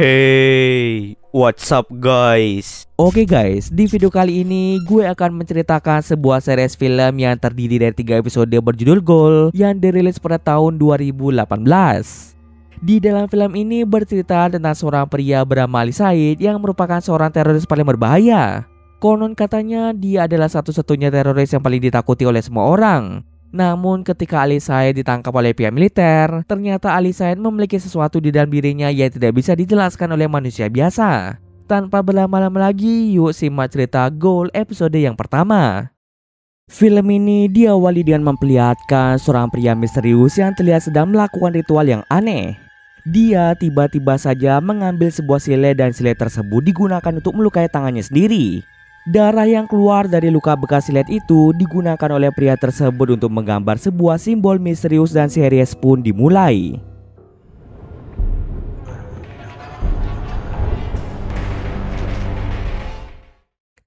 Hey, what's up guys? Oke guys, di video kali ini gue akan menceritakan sebuah series film yang terdiri dari 3 episode berjudul Goal yang dirilis pada tahun 2018. Di dalam film ini bercerita tentang seorang pria bernama Ali Said yang merupakan seorang teroris paling berbahaya. Konon katanya dia adalah satu-satunya teroris yang paling ditakuti oleh semua orang. Namun ketika Ali Said ditangkap oleh pihak militer, ternyata Ali Said memiliki sesuatu di dalam dirinya yang tidak bisa dijelaskan oleh manusia biasa. Tanpa berlama-lama lagi, yuk simak cerita Goal episode yang pertama. Film ini diawali dengan memperlihatkan seorang pria misterius yang terlihat sedang melakukan ritual yang aneh. Dia tiba-tiba saja mengambil sebuah silet dan silet tersebut digunakan untuk melukai tangannya sendiri. Darah yang keluar dari luka bekas silet itu digunakan oleh pria tersebut untuk menggambar sebuah simbol misterius dan series pun dimulai.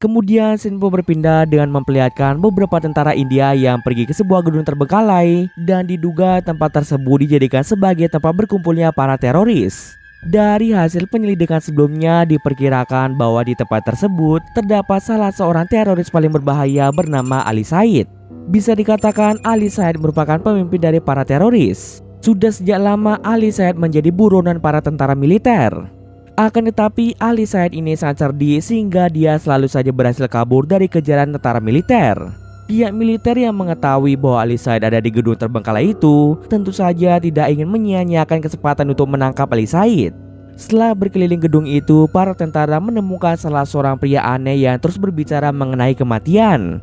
Kemudian scene pun berpindah dengan memperlihatkan beberapa tentara India yang pergi ke sebuah gedung terbengkalai dan diduga tempat tersebut dijadikan sebagai tempat berkumpulnya para teroris. Dari hasil penyelidikan sebelumnya diperkirakan bahwa di tempat tersebut terdapat salah seorang teroris paling berbahaya bernama Ali Said. Bisa dikatakan Ali Said merupakan pemimpin dari para teroris. Sudah sejak lama Ali Said menjadi buronan para tentara militer. Akan tetapi Ali Said ini sangat cerdik sehingga dia selalu saja berhasil kabur dari kejaran tentara militer. Pihak militer yang mengetahui bahwa Ali Said ada di gedung terbengkalai itu tentu saja tidak ingin menyia-nyiakan kesempatan untuk menangkap Ali Said. Setelah berkeliling gedung itu, para tentara menemukan salah seorang pria aneh yang terus berbicara mengenai kematian.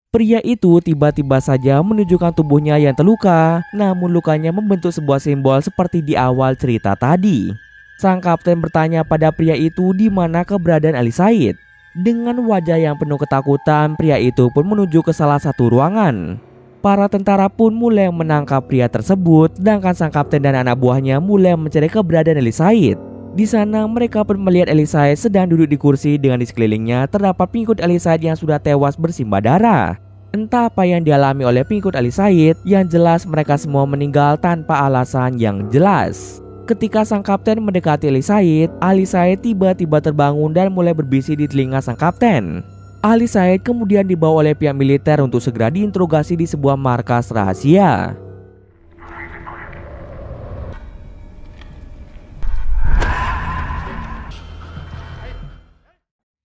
Pria itu tiba-tiba saja menunjukkan tubuhnya yang terluka, namun lukanya membentuk sebuah simbol seperti di awal cerita tadi. Sang kapten bertanya pada pria itu di mana keberadaan Ali Said. Dengan wajah yang penuh ketakutan, pria itu pun menuju ke salah satu ruangan. Para tentara pun mulai menangkap pria tersebut, sedangkan sang kapten dan anak buahnya mulai mencari keberadaan Ali Said. Di sana mereka pun melihat Ali Said sedang duduk di kursi dengan di sekelilingnya terdapat pengikut Ali Said yang sudah tewas bersimbah darah. Entah apa yang dialami oleh pengikut Ali Said, yang jelas mereka semua meninggal tanpa alasan yang jelas. Ketika sang kapten mendekati Ali Said tiba-tiba terbangun dan mulai berbisik di telinga sang kapten. Ali Said kemudian dibawa oleh pihak militer untuk segera diinterogasi di sebuah markas rahasia.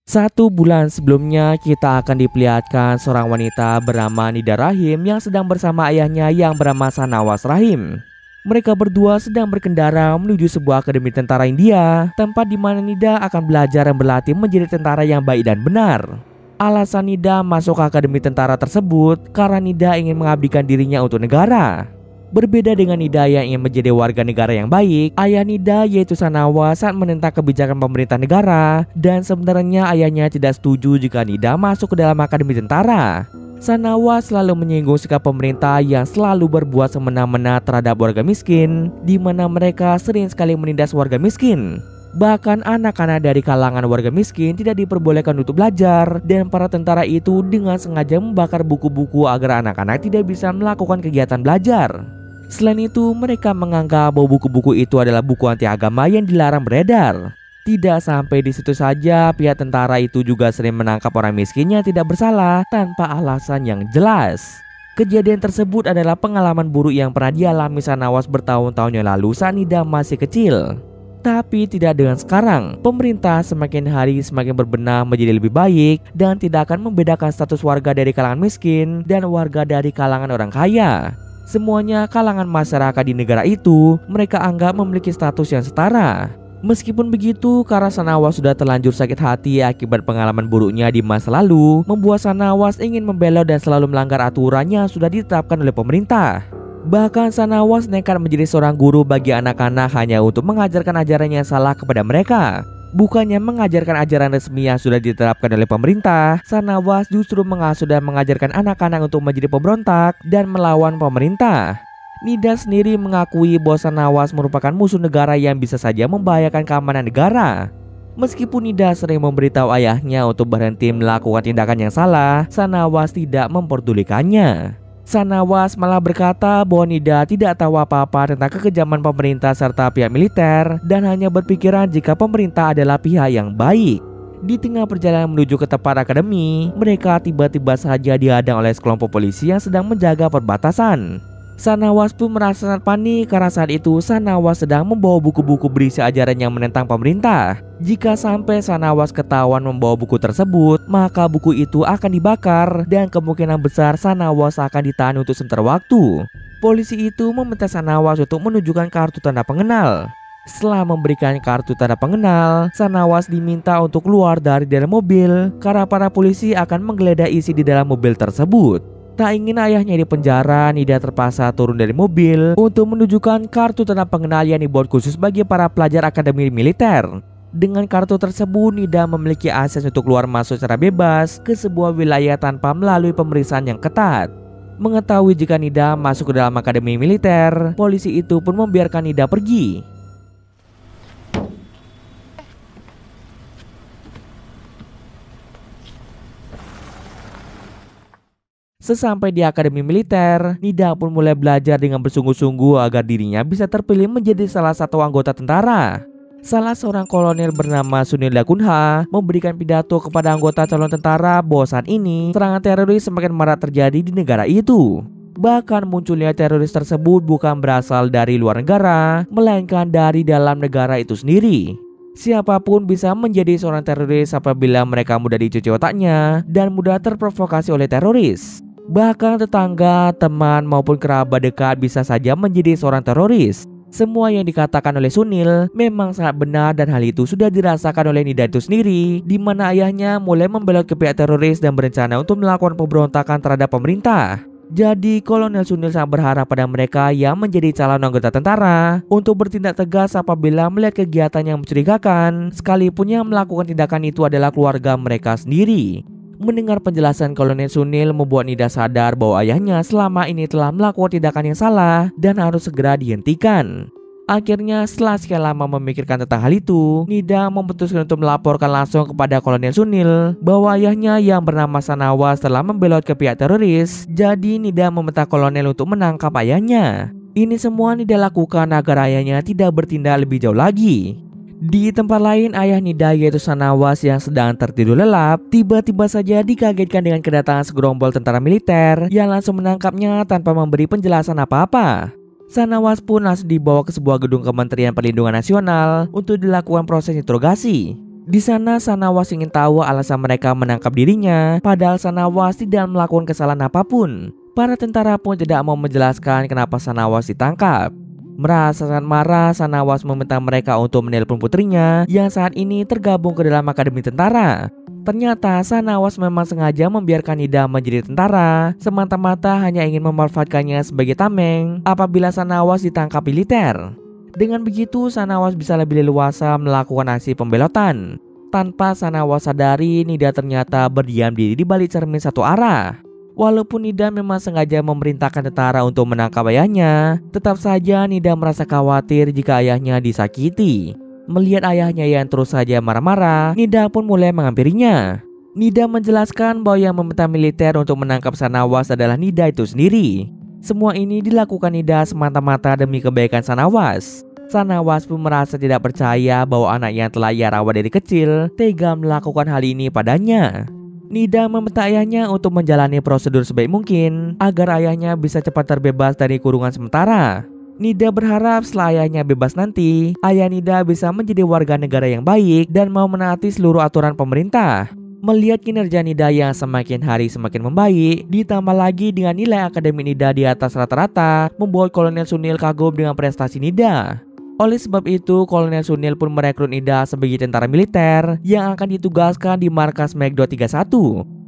Satu bulan sebelumnya kita akan diperlihatkan seorang wanita bernama Nida Rahim yang sedang bersama ayahnya yang bernama Sanawas Rahim. Mereka berdua sedang berkendara menuju sebuah akademi tentara India, tempat di mana Nida akan belajar dan berlatih menjadi tentara yang baik dan benar. Alasan Nida masuk ke akademi tentara tersebut karena Nida ingin mengabdikan dirinya untuk negara. Berbeda dengan Nida yang ingin menjadi warga negara yang baik, ayah Nida yaitu Sanawas saat menentang kebijakan pemerintah negara dan sebenarnya ayahnya tidak setuju jika Nida masuk ke dalam akademi tentara. Sanawas selalu menyinggung sikap pemerintah yang selalu berbuat semena-mena terhadap warga miskin, di mana mereka sering sekali menindas warga miskin. Bahkan anak-anak dari kalangan warga miskin tidak diperbolehkan untuk belajar, dan para tentara itu dengan sengaja membakar buku-buku agar anak-anak tidak bisa melakukan kegiatan belajar. Selain itu, mereka menganggap bahwa buku-buku itu adalah buku anti agama yang dilarang beredar. Tidak sampai di situ saja, pihak tentara itu juga sering menangkap orang miskin yang tidak bersalah tanpa alasan yang jelas. Kejadian tersebut adalah pengalaman buruk yang pernah dialami Sanawas bertahun-tahun yang lalu saat Nida masih kecil. Tapi tidak dengan sekarang, pemerintah semakin hari semakin berbenah menjadi lebih baik dan tidak akan membedakan status warga dari kalangan miskin dan warga dari kalangan orang kaya. Semuanya kalangan masyarakat di negara itu mereka anggap memiliki status yang setara. Meskipun begitu, karena Sanawas sudah terlanjur sakit hati akibat pengalaman buruknya di masa lalu, membuat Sanawas ingin membelot dan selalu melanggar aturan yang sudah ditetapkan oleh pemerintah. Bahkan Sanawas nekat menjadi seorang guru bagi anak-anak hanya untuk mengajarkan ajaran yang salah kepada mereka. Bukannya mengajarkan ajaran resmi yang sudah diterapkan oleh pemerintah, Sanawas justru mengasuh dan mengajarkan anak-anak untuk menjadi pemberontak dan melawan pemerintah. Nida sendiri mengakui bahwa Sanawas merupakan musuh negara yang bisa saja membahayakan keamanan negara. Meskipun Nida sering memberitahu ayahnya untuk berhenti melakukan tindakan yang salah, Sanawas tidak memperdulikannya. Sanawas malah berkata bahwa Nida tidak tahu apa-apa tentang kekejaman pemerintah serta pihak militer dan hanya berpikiran jika pemerintah adalah pihak yang baik. Di tengah perjalanan menuju ke tempat akademi, mereka tiba-tiba saja dihadang oleh sekelompok polisi yang sedang menjaga perbatasan. Sanawas pun merasa sangat panik karena saat itu Sanawas sedang membawa buku-buku berisi ajaran yang menentang pemerintah. Jika sampai Sanawas ketahuan membawa buku tersebut, maka buku itu akan dibakar dan kemungkinan besar Sanawas akan ditahan untuk sementara waktu. Polisi itu meminta Sanawas untuk menunjukkan kartu tanda pengenal. Setelah memberikan kartu tanda pengenal, Sanawas diminta untuk keluar dari dalam mobil karena para polisi akan menggeledah isi di dalam mobil tersebut. Tak ingin ayahnya di penjara, Nida terpaksa turun dari mobil untuk menunjukkan kartu tanda pengenal yang dibuat khusus bagi para pelajar akademi militer. Dengan kartu tersebut, Nida memiliki akses untuk keluar masuk secara bebas ke sebuah wilayah tanpa melalui pemeriksaan yang ketat. Mengetahui jika Nida masuk ke dalam akademi militer, polisi itu pun membiarkan Nida pergi. Sesampai di akademi militer, Nida pun mulai belajar dengan bersungguh-sungguh agar dirinya bisa terpilih menjadi salah satu anggota tentara. Salah seorang kolonel bernama Sunil Lakunha memberikan pidato kepada anggota calon tentara bahwa saat ini serangan teroris semakin marak terjadi di negara itu. Bahkan munculnya teroris tersebut bukan berasal dari luar negara, melainkan dari dalam negara itu sendiri. Siapapun bisa menjadi seorang teroris apabila mereka mudah dicuci otaknya dan mudah terprovokasi oleh teroris. Bahkan tetangga, teman maupun kerabat dekat bisa saja menjadi seorang teroris. Semua yang dikatakan oleh Sunil memang sangat benar dan hal itu sudah dirasakan oleh Nida itu sendiri, di mana ayahnya mulai membelot ke pihak teroris dan berencana untuk melakukan pemberontakan terhadap pemerintah. Jadi Kolonel Sunil sangat berharap pada mereka yang menjadi calon anggota tentara untuk bertindak tegas apabila melihat kegiatan yang mencurigakan, sekalipun yang melakukan tindakan itu adalah keluarga mereka sendiri. Mendengar penjelasan Kolonel Sunil membuat Nida sadar bahwa ayahnya selama ini telah melakukan tindakan yang salah dan harus segera dihentikan. Akhirnya setelah sekian lama memikirkan tentang hal itu, Nida memutuskan untuk melaporkan langsung kepada Kolonel Sunil bahwa ayahnya yang bernama Sanawas telah membelot ke pihak teroris. Jadi Nida meminta Kolonel untuk menangkap ayahnya. Ini semua Nida lakukan agar ayahnya tidak bertindak lebih jauh lagi. Di tempat lain, ayah Nida yaitu Sanawas yang sedang tertidur lelap tiba-tiba saja dikagetkan dengan kedatangan segerombol tentara militer yang langsung menangkapnya tanpa memberi penjelasan apa-apa. Sanawas pun langsung dibawa ke sebuah gedung Kementerian Perlindungan Nasional untuk dilakukan proses interogasi. Di sana Sanawas ingin tahu alasan mereka menangkap dirinya, padahal Sanawas tidak melakukan kesalahan apapun. Para tentara pun tidak mau menjelaskan kenapa Sanawas ditangkap. Merasa sangat marah, Sanawas meminta mereka untuk menelpon putrinya yang saat ini tergabung ke dalam akademi tentara. Ternyata Sanawas memang sengaja membiarkan Nida menjadi tentara semata-mata hanya ingin memanfaatkannya sebagai tameng apabila Sanawas ditangkap militer. Dengan begitu Sanawas bisa lebih leluasa melakukan aksi pembelotan. Tanpa Sanawas sadari, Nida ternyata berdiam diri di balik cermin satu arah. Walaupun Nida memang sengaja memerintahkan tentara untuk menangkap ayahnya, tetap saja Nida merasa khawatir jika ayahnya disakiti. Melihat ayahnya yang terus saja marah-marah, Nida pun mulai menghampirinya. Nida menjelaskan bahwa yang meminta militer untuk menangkap Sanawas adalah Nida itu sendiri. Semua ini dilakukan Nida semata-mata demi kebaikan Sanawas. Sanawas pun merasa tidak percaya bahwa anak yang telah ia rawat dari kecil tega melakukan hal ini padanya. Nida meminta ayahnya untuk menjalani prosedur sebaik mungkin agar ayahnya bisa cepat terbebas dari kurungan sementara. Nida berharap setelah ayahnya bebas nanti, ayah Nida bisa menjadi warga negara yang baik dan mau menaati seluruh aturan pemerintah. Melihat kinerja Nida yang semakin hari semakin membaik, ditambah lagi dengan nilai akademik Nida di atas rata-rata, membuat Kolonel Sunil kagum dengan prestasi Nida. Oleh sebab itu, Kolonel Sunil pun merekrut Nida sebagai tentara militer yang akan ditugaskan di markas Megdo 31.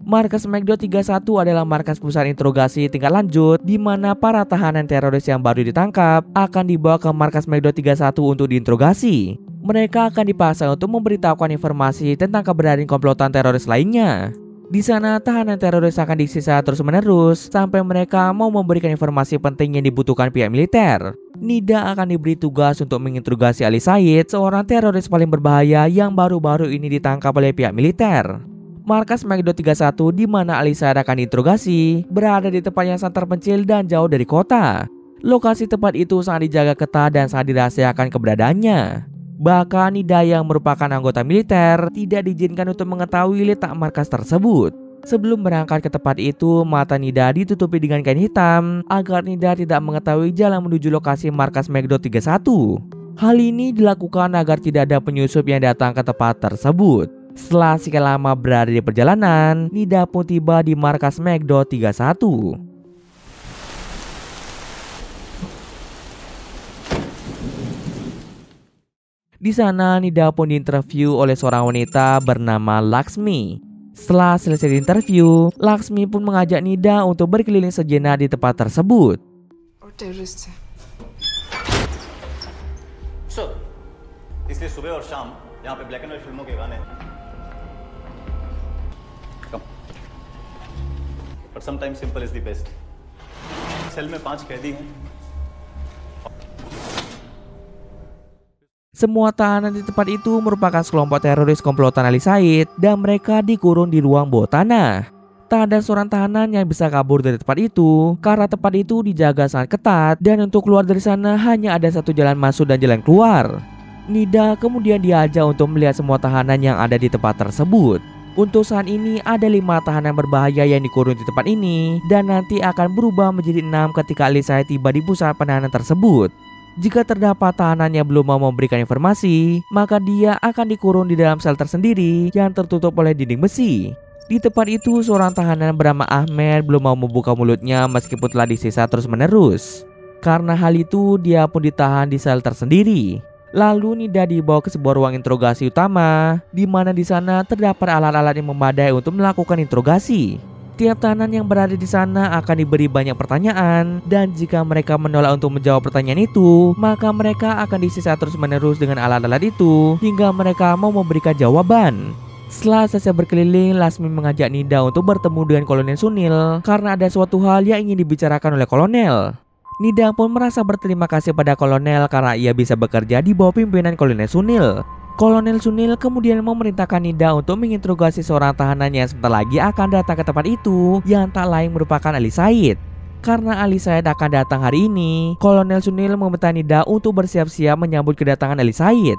Markas Megdo 31 adalah markas pusat interogasi tingkat lanjut di mana para tahanan teroris yang baru ditangkap akan dibawa ke markas Megdo 31 untuk diinterogasi. Mereka akan dipaksa untuk memberitahukan informasi tentang keberadaan komplotan teroris lainnya. Di sana tahanan teroris akan disiksa terus-menerus sampai mereka mau memberikan informasi penting yang dibutuhkan pihak militer. Nida akan diberi tugas untuk menginterogasi Ali Said, seorang teroris paling berbahaya yang baru-baru ini ditangkap oleh pihak militer. Markas Magdo 31 di mana Ali Said akan diinterogasi berada di tempat yang sangat terpencil dan jauh dari kota. Lokasi tempat itu sangat dijaga ketat dan sangat dirahasiakan keberadaannya. Bahkan Nida yang merupakan anggota militer tidak diizinkan untuk mengetahui letak markas tersebut. Sebelum berangkat ke tempat itu, mata Nida ditutupi dengan kain hitam agar Nida tidak mengetahui jalan menuju lokasi markas Magdo 31. Hal ini dilakukan agar tidak ada penyusup yang datang ke tempat tersebut. Setelah sekian lama berada di perjalanan, Nida pun tiba di markas Magdo 31. Di sana Nida pun diinterview oleh seorang wanita bernama Laksmi. Setelah selesai interview, Laksmi pun mengajak Nida untuk berkeliling sejenak di tempat tersebut. So, इसलिए सुबह और शाम यहाँ पे black and white फिल्मों के गाने But sometimes simple is the best. Cell में 5 कैदी हैं. Semua tahanan di tempat itu merupakan sekelompok teroris komplotan Ali Said dan mereka dikurung di ruang bawah tanah. Tak ada seorang tahanan yang bisa kabur dari tempat itu karena tempat itu dijaga sangat ketat dan untuk keluar dari sana hanya ada satu jalan masuk dan jalan keluar. Nida kemudian diajak untuk melihat semua tahanan yang ada di tempat tersebut. Untuk saat ini ada 5 tahanan berbahaya yang dikurung di tempat ini dan nanti akan berubah menjadi 6 ketika Ali Said tiba di pusat penahanan tersebut. Jika terdapat tahanan yang belum mau memberikan informasi, maka dia akan dikurung di dalam sel tersendiri yang tertutup oleh dinding besi. Di tempat itu seorang tahanan bernama Ahmed belum mau membuka mulutnya meskipun telah disiksa terus-menerus. Karena hal itu dia pun ditahan di sel tersendiri. Lalu Nida dibawa ke sebuah ruang interogasi utama, di mana di sana terdapat alat-alat yang memadai untuk melakukan interogasi. Tiap tahanan yang berada di sana akan diberi banyak pertanyaan dan jika mereka menolak untuk menjawab pertanyaan itu, maka mereka akan disiksa terus-menerus dengan alat-alat itu hingga mereka mau memberikan jawaban. Setelah selesai berkeliling, Lasmi mengajak Nida untuk bertemu dengan Kolonel Sunil karena ada suatu hal yang ingin dibicarakan oleh Kolonel. Nida pun merasa berterima kasih pada Kolonel karena ia bisa bekerja di bawah pimpinan Kolonel Sunil. Kolonel Sunil kemudian memerintahkan Nida untuk menginterogasi seorang tahanan yang sebentar lagi akan datang ke tempat itu yang tak lain merupakan Ali Said. Karena Ali Said akan datang hari ini, Kolonel Sunil meminta Nida untuk bersiap-siap menyambut kedatangan Ali Said.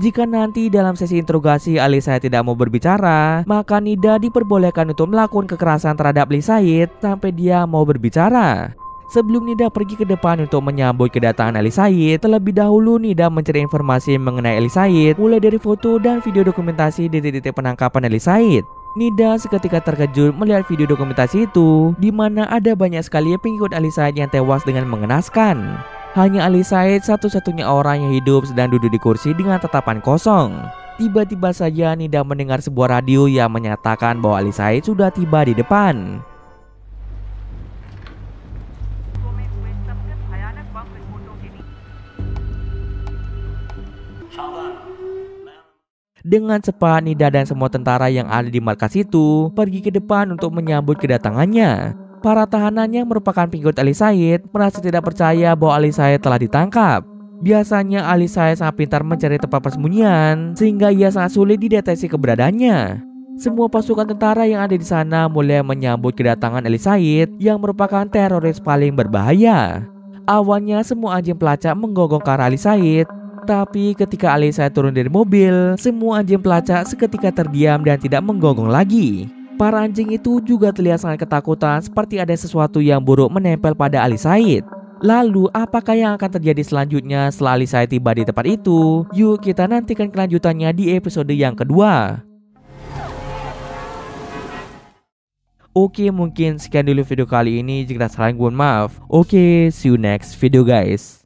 Jika nanti dalam sesi interogasi Ali Said tidak mau berbicara, maka Nida diperbolehkan untuk melakukan kekerasan terhadap Ali Said sampai dia mau berbicara. Sebelum Nida pergi ke depan untuk menyambut kedatangan Ali Said, terlebih dahulu Nida mencari informasi mengenai Ali Said, mulai dari foto dan video dokumentasi detik-detik penangkapan Ali Said. Nida seketika terkejut melihat video dokumentasi itu, di mana ada banyak sekali pengikut Ali Said yang tewas dengan mengenaskan. Hanya Ali Said satu-satunya orang yang hidup sedang duduk di kursi dengan tatapan kosong. Tiba-tiba saja Nida mendengar sebuah radio yang menyatakan bahwa Ali Said sudah tiba di depan. Dengan cepat Nida dan semua tentara yang ada di markas itu pergi ke depan untuk menyambut kedatangannya. Para tahanan yang merupakan pengikut Ali Said merasa tidak percaya bahwa Ali Said telah ditangkap. Biasanya Ali Said sangat pintar mencari tempat persembunyian sehingga ia sangat sulit dideteksi keberadaannya. Semua pasukan tentara yang ada di sana mulai menyambut kedatangan Ali Said yang merupakan teroris paling berbahaya. Awalnya semua anjing pelacak menggonggong ke arah Ali Said. Tapi ketika Ali Said turun dari mobil, semua anjing pelacak seketika terdiam dan tidak menggonggong lagi. Para anjing itu juga terlihat sangat ketakutan seperti ada sesuatu yang buruk menempel pada Ali Said. Lalu apakah yang akan terjadi selanjutnya setelah Ali Said tiba di tempat itu? Yuk kita nantikan kelanjutannya di episode yang kedua. Oke, mungkin sekian dulu video kali ini. Jika salah, mohon maaf. Oke, see you next video guys.